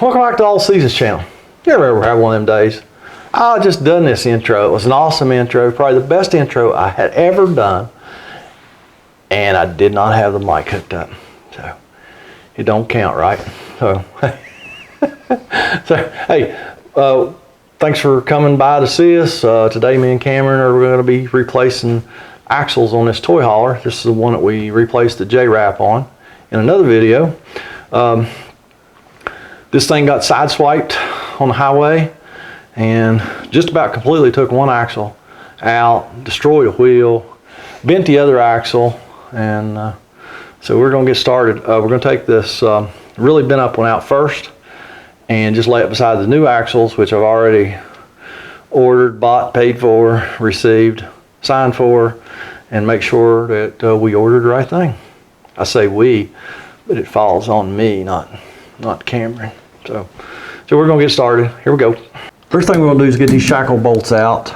Welcome back to All Seasons channel. You ever have one of them days? I just done this intro. It was an awesome intro, probably the best intro I had ever done. And I did not have the mic hooked up. So it don't count, right? So, hey, thanks for coming by to see us. Today me and Cameron are going to be replacing axles on this toy hauler. This is the one that we replaced the J-Wrap on in another video. This thing got sideswiped on the highway and just about completely took one axle out, destroyed a wheel, bent the other axle, and so we're going to get started. We're going to take this really bent up one out first and just lay it beside the new axles, which I've already ordered, bought, paid for, received, signed for, and make sure that we ordered the right thing. I say we, but it falls on me, not Cameron. So we're gonna get started. Here we go. First thing we're gonna do is get these shackle bolts out.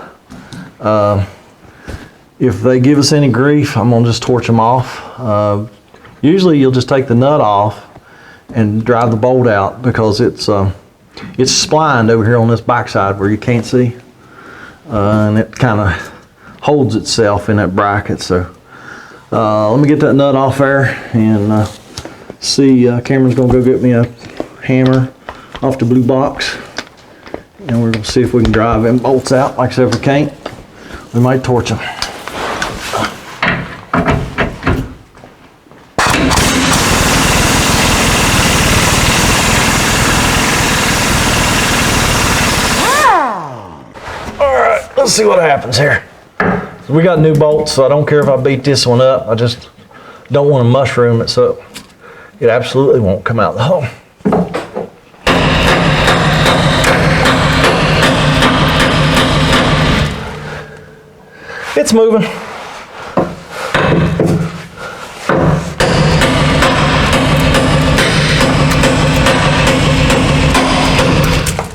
If they give us any grief, I'm gonna just torch them off. Usually you'll just take the nut off and drive the bolt out because it's splined over here on this backside where you can't see, and it kind of holds itself in that bracket. So let me get that nut off there and see. Cameron's gonna go get me a hammer off the blue box, and we're gonna see if we can drive them bolts out. Like I said, if we can't, we might torch them. All right, let's see what happens here. So we got new bolts, so I don't care if I beat this one up. I just don't want to mushroom it so it absolutely won't come out the hole. It's moving.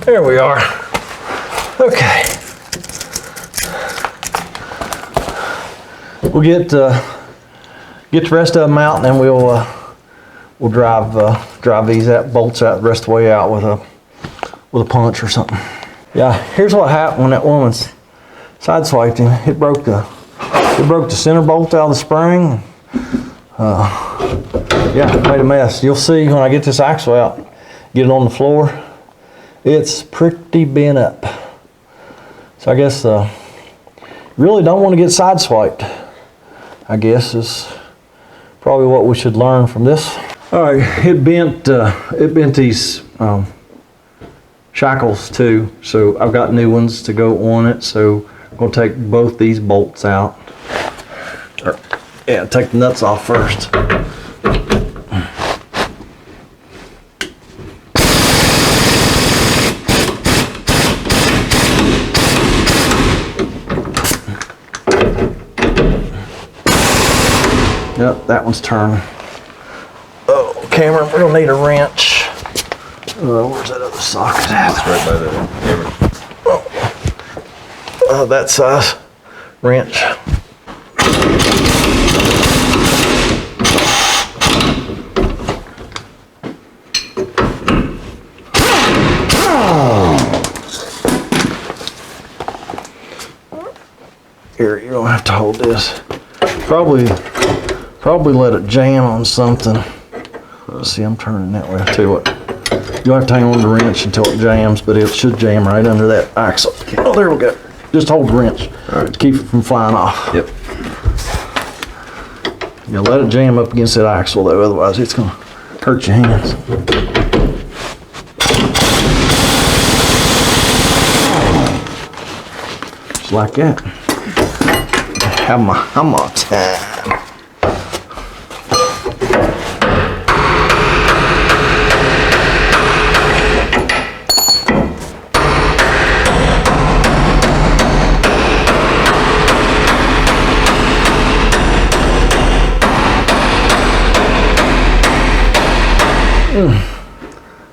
There we are. Okay. We'll get the rest of them out, and then we'll drive these bolts out the rest of the way out with a punch or something. Yeah, here's what happened when that woman's sideswiped him. It broke the center bolt out of the spring. Yeah, made a mess. You'll see when I get this axle out, get it on the floor, it's pretty bent up. So I guess really don't want to get sideswiped, I guess is probably what we should learn from this. All right, it bent these shackles too, so I've got new ones to go on it. So I'm going to take both these bolts out. Take the nuts off first. Yep, that one's turning. Oh, Cameron, we're going to need a wrench. Where's that other socket at? It's right by the hammer. That size wrench. Here, you're gonna have to hold this. Probably let it jam on something. Let's see, I'm turning that way. I'll tell you what. You'll have to hang on the wrench until it jams, but it should jam right under that axle. Oh, there we go. Just hold the wrench to keep it from flying off. Yep. You let it jam up against that axle though, otherwise it's gonna hurt your hands. Just like that. Have my hammer time.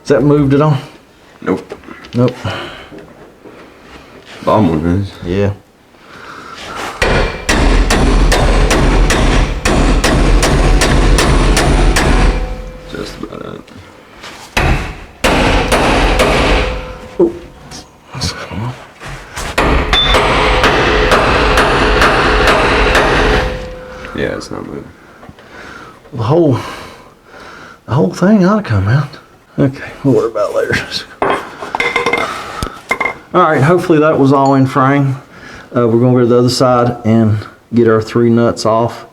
Has that moved it on? Nope. Nope. Bottom one is. Yeah. it's not moving. The whole thing ought to come out. Okay, we'll worry about it later. All right, hopefully that was all in frame. We're gonna go to the other side and get our 3 nuts off,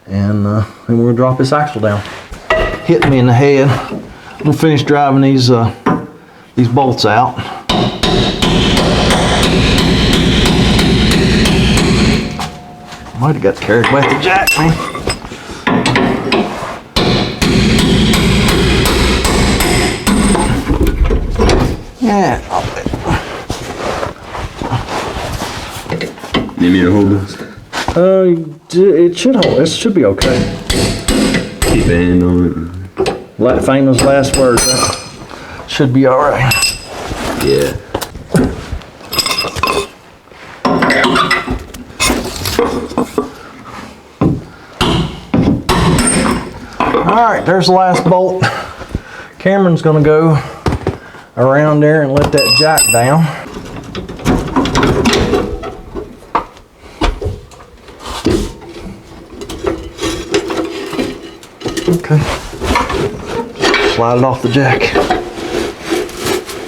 and then we're gonna drop this axle down. Hit me in the head. I'm gonna finish driving these bolts out. Might have got carried away with the jack, man. Yeah, I'll bet. Need me to hold this? It should hold. It should be okay. Keep a hand on it. Like famous last words. That should be all right. Yeah. All right, there's the last bolt. Cameron's gonna go around there and let that jack down. Okay. Slide it off the jack.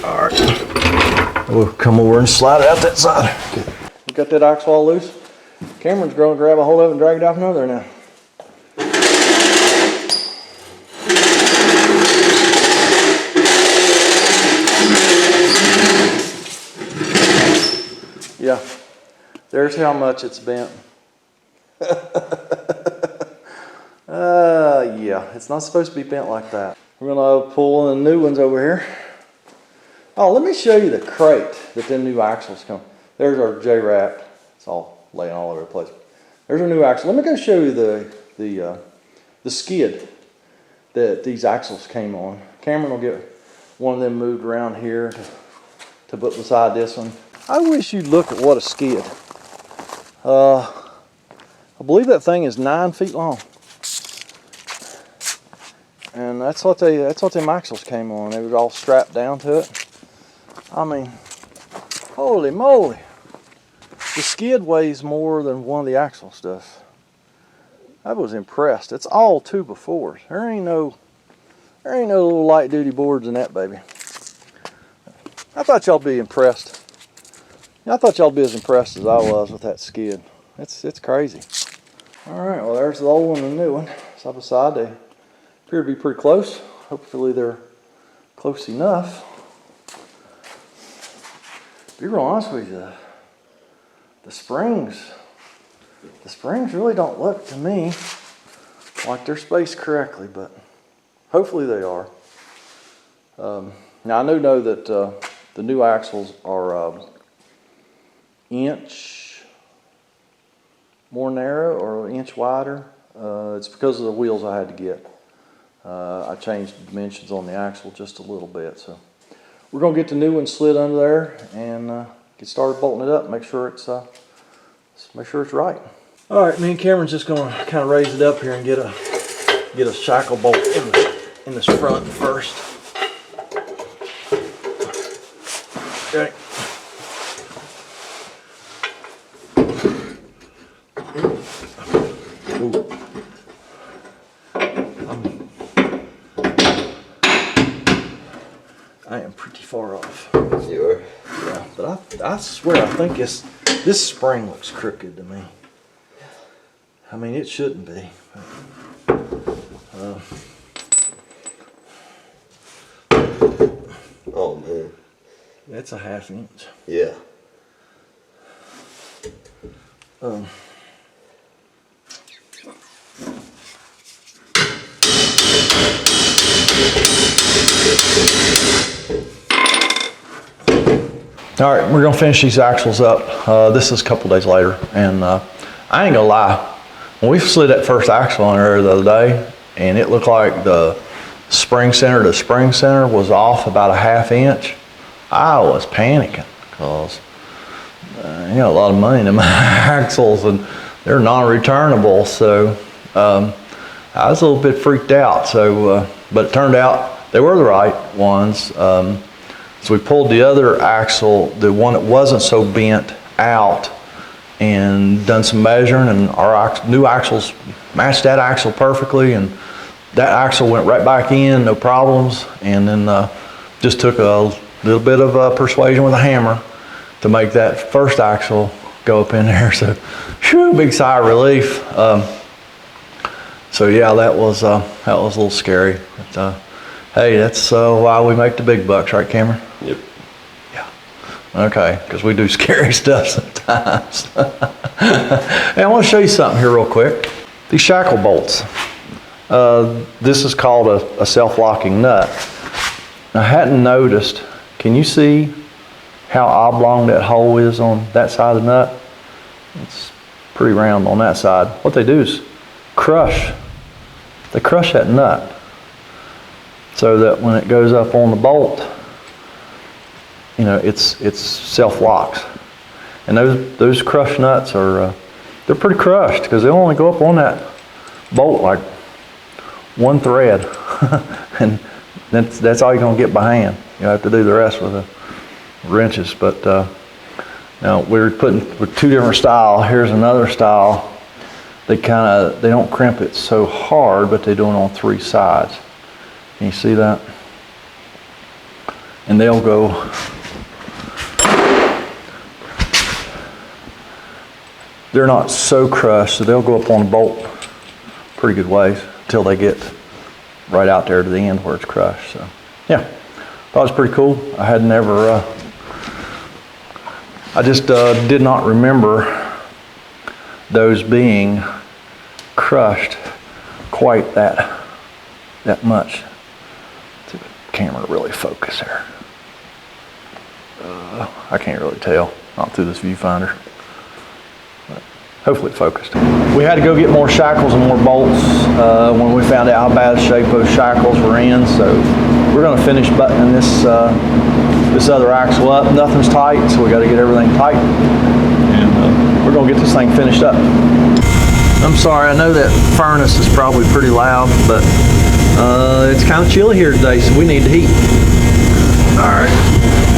All right. We'll come over and slide it out that side. Okay. You got that axle all loose? Cameron's going to grab a hold of it and drag it off another now. Yeah, there's how much it's bent. Yeah, it's not supposed to be bent like that. We're gonna pull in the new ones over here. Oh, let me show you the crate that them new axles come. There's our J-wrap. It's all laying all over the place. There's our new axle. Let me go show you the skid that these axles came on. Cameron will get one of them moved around here to put beside this one. I wish you'd look at what a skid. I believe that thing is 9 feet long. And that's what them axles came on. They was all strapped down to it. I mean, holy moly. The skid weighs more than one of the axles does. I was impressed. It's all 2x4s. There ain't no little light duty boards in that baby. I thought y'all'd be impressed. I thought y'all'd be as impressed as I was with that skid. It's crazy. All right, well there's the old one and the new one. Side by side, they appear to be pretty close. Hopefully they're close enough. To be real honest with you, the springs really don't look to me like they're spaced correctly, but hopefully they are. Now I do know that the new axles are inch more narrow or an inch wider. It's because of the wheels I had to get. I changed the dimensions on the axle just a little bit. So we're gonna get the new one slid under there and get started bolting it up. Make sure it's right. All right, me and Cameron's just gonna kind of raise it up here and get a shackle bolt in this front first. Okay. I am pretty far off. You are? Yeah, but I swear I think this spring looks crooked to me. I mean, it shouldn't be. Oh man. That's a 1/2 inch. Yeah. All right, we're gonna finish these axles up. This is a couple days later, and I ain't gonna lie. When we slid that first axle on there the other day, and it looked like the spring center to spring center was off about a 1/2 inch, I was panicking because you know, a lot of money in them axles, and they're non-returnable. So I was a little bit freaked out. So, but it turned out they were the right ones. So we pulled the other axle, the one that wasn't so bent, out, and done some measuring, and our new axles matched that axle perfectly, and that axle went right back in, no problems. And then just took a little bit of persuasion with a hammer to make that first axle go up in there. So, whew, big sigh of relief. So yeah, that was a little scary. But, hey, that's why we make the big bucks, right, Cameron? Yep. Yeah. Okay, because we do scary stuff sometimes. Hey, I want to show you something here real quick. These shackle bolts. This is called a self-locking nut. I hadn't noticed. Can you see how oblong that hole is on that side of the nut? It's pretty round on that side. What they do is crush. They crush that nut so that when it goes up on the bolt, you know, it's self-locks. And those crushed nuts are they're pretty crushed because they only go up on that bolt like one thread, and that's all you're gonna get by hand. You have to do the rest with the wrenches. But now we're putting with two different styles. Here's another style. They don't crimp it so hard, but they do it on three sides. Can you see that? And they'll go. They're not so crushed, so they'll go up on the bolt pretty good ways until they get right out there to the end where it's crushed. So yeah, thought it was pretty cool. I had never, I just did not remember those being crushed quite that much. Let's see if the camera really focus there. I can't really tell, not through this viewfinder. But hopefully it focused. We had to go get more shackles and more bolts when we found out how bad shape those shackles were in. So we're going to finish buttoning this other axle up. Nothing's tight, so we got to get everything tight. And we're going to get this thing finished up. I'm sorry, I know that furnace is probably pretty loud, but it's kind of chilly here today, so we need the heat. All right,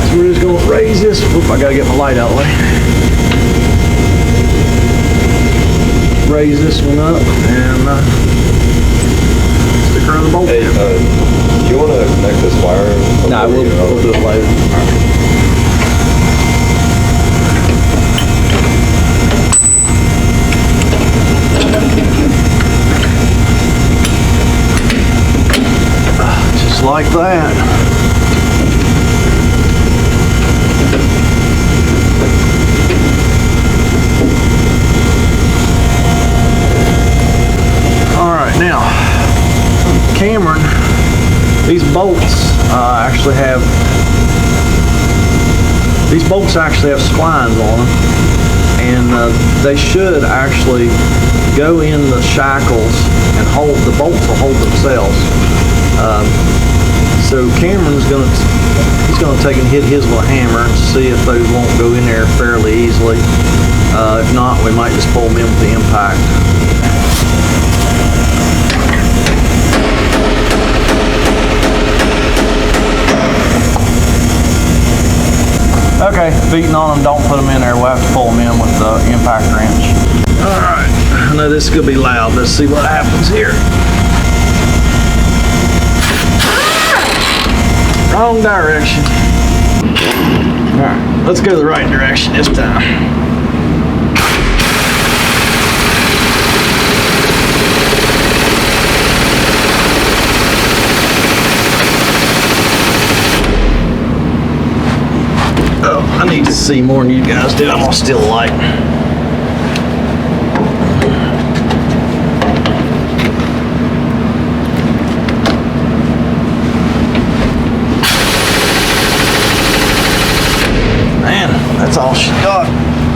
so we're just going to raise this. Oop, I got to get my light out of the way. Raise this one up and stick her in the bolt. Hey, do you want to connect this wire? No, we'll do it later. Just like that. All right, now, Cameron, these bolts actually have splines on them, and they should actually go in the shackles and hold. The bolts will hold themselves. So Cameron's gonna take and hit his little hammer and see if those won't go in there fairly easily. If not, we might just pull them in with the impact. Okay, beating on them, don't put them in there. We'll have to pull them in with the impact wrench. All right, I know this is gonna be loud. Let's see what happens here. Wrong direction. All right, let's go the right direction this time. I need to see more than you guys do. I'm gonna steal a light. Man, that's all she got.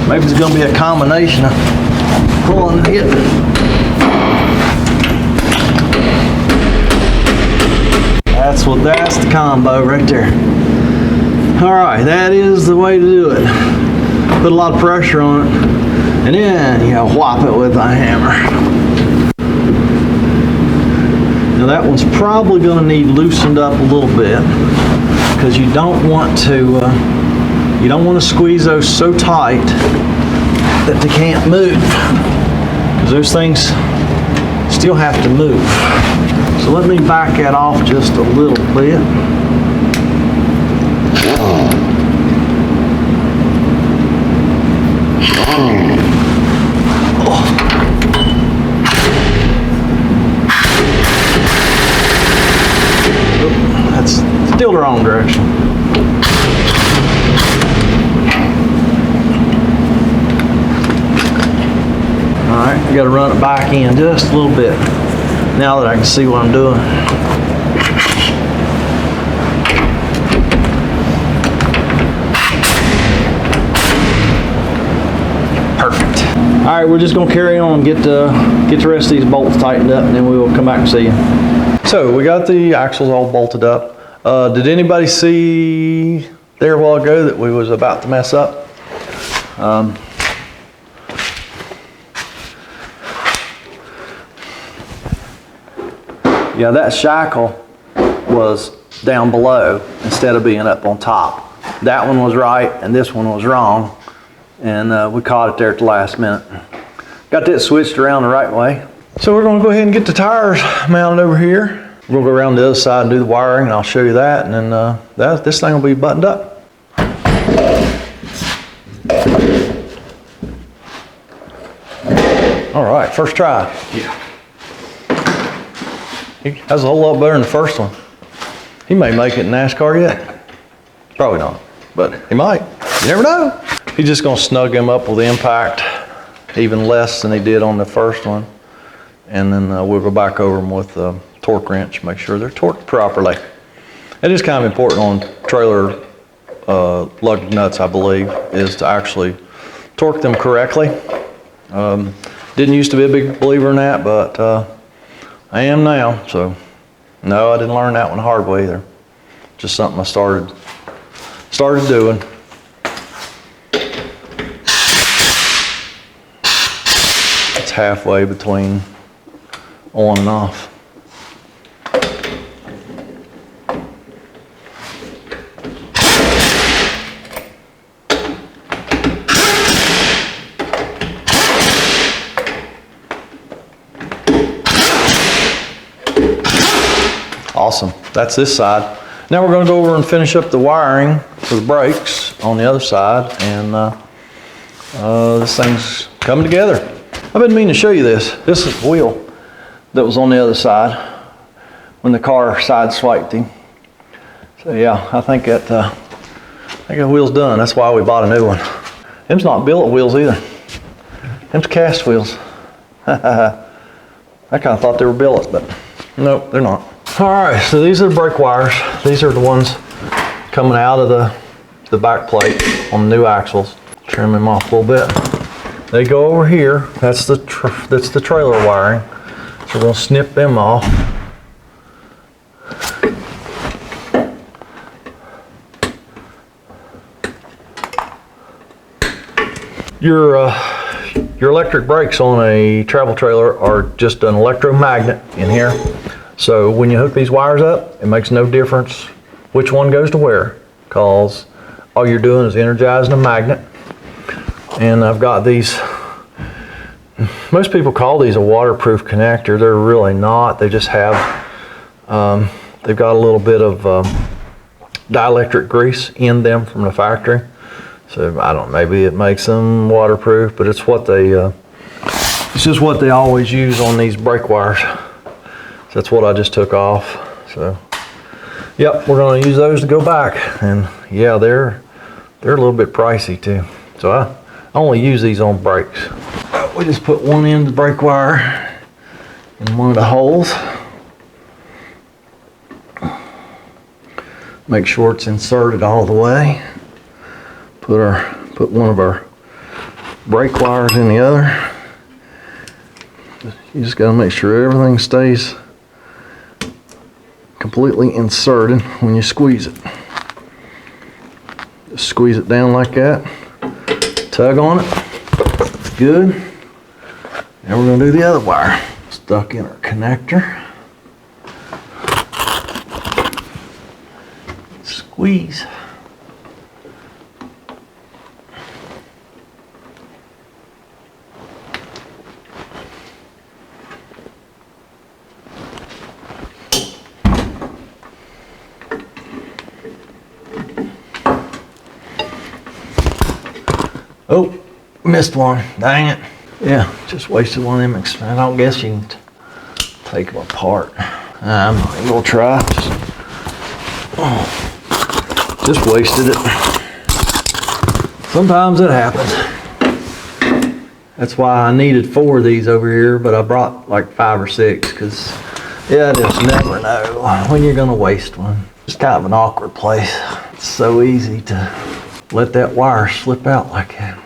Maybe it's gonna be a combination of pulling and hitting. That's the combo right there. All right, that is the way to do it. Put a lot of pressure on it, and then you whop it with a hammer. Now that one's probably going to need loosened up a little bit because you don't want to squeeze those so tight that they can't move, because those things still have to move. So let me back that off just a little bit. That's still the wrong direction. Alright, I gotta run it back in just a little bit now that I can see what I'm doing. Perfect. Alright, we're just gonna carry on and get the rest of these bolts tightened up, and then we will come back and see you. So we got the axles all bolted up. Did anybody see there a while ago that we was about to mess up? Yeah, that shackle was down below instead of being up on top. That one was right and this one was wrong, and we caught it there at the last minute. Got that switched around the right way. So we're gonna go ahead and get the tires mounted over here. We're gonna go around the other side and do the wiring, and I'll show you that, and then this thing will be buttoned up. All right, first try. Yeah. That's a whole lot better than the first one. He may make it in NASCAR yet. Probably not, but he might. You never know. He's just gonna snug him up with the impact, even less than he did on the first one. And then we'll go back over them with a torque wrench, make sure they're torqued properly. It is kind of important on trailer lug nuts, I believe, is to actually torque them correctly. Didn't used to be a big believer in that, but I am now. So no, I didn't learn that one the hard way either. Just something I started doing. It's halfway between on and off. Awesome, that's this side. Now we're gonna go over and finish up the wiring for the brakes on the other side, and this thing's coming together. I've been meaning to show you this. This is the wheel that was on the other side when the car side swiped him. So yeah, I think that wheel's done. That's why we bought a new one. Them's not billet wheels either. Them's cast wheels. I kind of thought they were billet, but nope, they're not. All right, so these are the brake wires. These are the ones coming out of the back plate on the new axles. Trim them off a little bit. They go over here. That's the trailer wiring. So we're gonna snip them off. Your electric brakes on a travel trailer are just an electromagnet in here. So when you hook these wires up, it makes no difference which one goes to where, because all you're doing is energizing a magnet. And I've got these, most people call these a waterproof connector. They're really not. They just have, they've got a little bit of dielectric grease in them from the factory. So I don't know, maybe it makes them waterproof, but it's what they, it's just what they always use on these brake wires. So that's what I just took off. So, yep, we're gonna use those to go back. And yeah, they're a little bit pricey too. So I only use these on brakes. We just put one end of the brake wire in one of the holes. Make sure it's inserted all the way. Put one of our brake wires in the other. You just gotta make sure everything stays completely inserted when you squeeze it. Just squeeze it down like that. Tug on it. Good. Now we're gonna do the other wire. Stuck in our connector. Squeeze. Oh, missed one. Dang it. Yeah, just wasted one of them. I don't guess you can take them apart. I'm not even gonna try. Just wasted it. Sometimes it happens. That's why I needed 4 of these over here, but I brought like 5 or 6 because yeah, I just never know when you're gonna waste one. It's kind of an awkward place. It's so easy to let that wire slip out like that.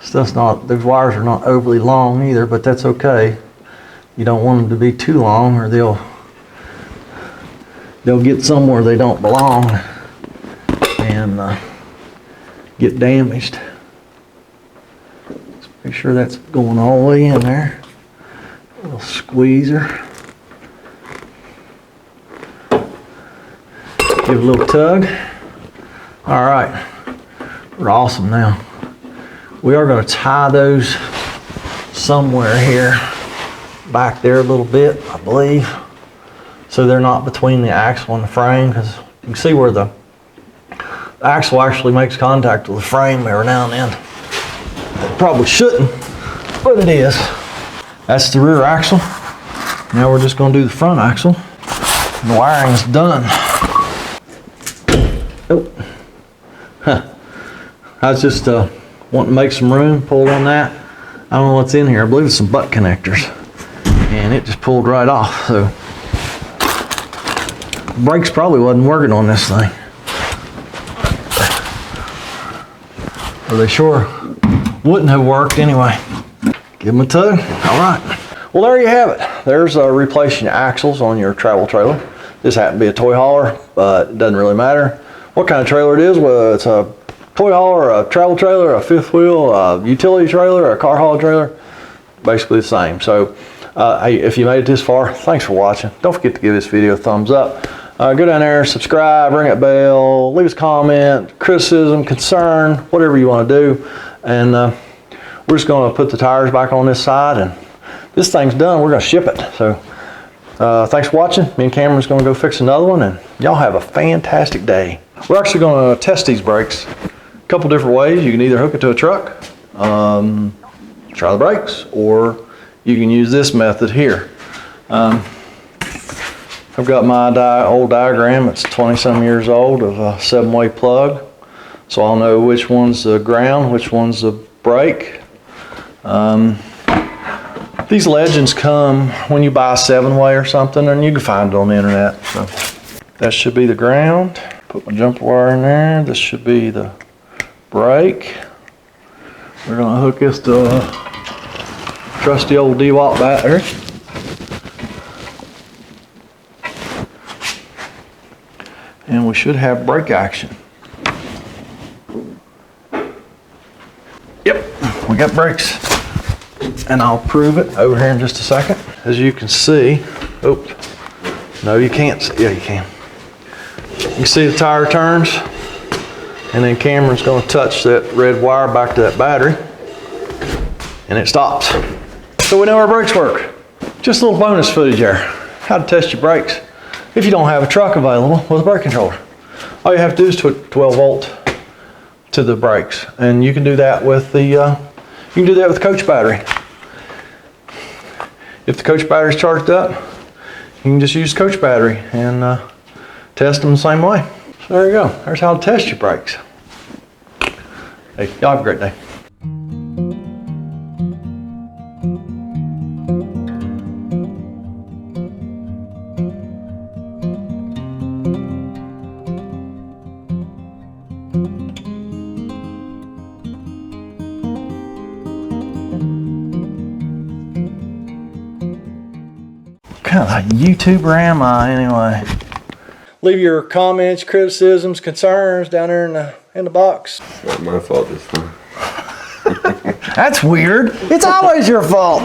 Stuff's not, those wires are not overly long either, but that's okay. You don't want them to be too long or they'll get somewhere they don't belong and get damaged. Let's make sure that's going all the way in there. A little squeezer. Give it a little tug. All right, we're awesome now. We are going to tie those somewhere here, back there a little bit, I believe, so they're not between the axle and the frame, because you can see where the axle actually makes contact with the frame every now and then. It probably shouldn't, but it is. That's the rear axle. Now we're just going to do the front axle. The wiring's done. Oh, huh. I was just wanting to make some room, pulled on that. I don't know what's in here. I believe it's some butt connectors. And it just pulled right off. So brakes probably wasn't working on this thing. Or they sure wouldn't have worked anyway. Give them a tug. All right. Well, there you have it. There's replacing your axles on your travel trailer. This happened to be a toy hauler, but it doesn't really matter what kind of trailer it is, whether it's a toy hauler, a travel trailer, a fifth wheel, a utility trailer, a car haul trailer, basically the same. So hey, if you made it this far, thanks for watching. Don't forget to give this video a thumbs up. Go down there, subscribe, ring that bell, leave us a comment, criticism, concern, whatever you want to do. And we're just going to put the tires back on this side, and this thing's done. We're going to ship it. So thanks for watching. Me and Cameron's going to go fix another one, and y'all have a fantastic day. We're actually going to test these brakes a couple different ways. You can either hook it to a truck, try the brakes, or you can use this method here. I've got my old diagram. It's 20-some years old of a 7-way plug, so I'll know which one's the ground, which one's the brake. These legends come when you buy a 7-way or something, and you can find it on the internet. So that should be the ground. Put my jumper wire in there. This should be the brake. We're gonna hook this to a trusty old DeWalt battery. And we should have brake action. Yep, we got brakes. And I'll prove it over here in just a second. As you can see, oh, no you can't see, yeah you can. You see the tire turns, and then Cameron's gonna touch that red wire back to that battery, and it stops. So we know our brakes work. Just a little bonus footage there. How to test your brakes if you don't have a truck available with a brake controller. All you have to do is put 12 volt to the brakes, and you can do that with the coach battery. If the coach battery is charged up, you can just use coach battery and test them the same way. So there you go. There's how to test your brakes. Hey, y'all have a great day. What kind of a YouTuber am I anyway? Leave your comments, criticisms, concerns down there in the box. It's not my fault this time. That's weird. It's always your fault.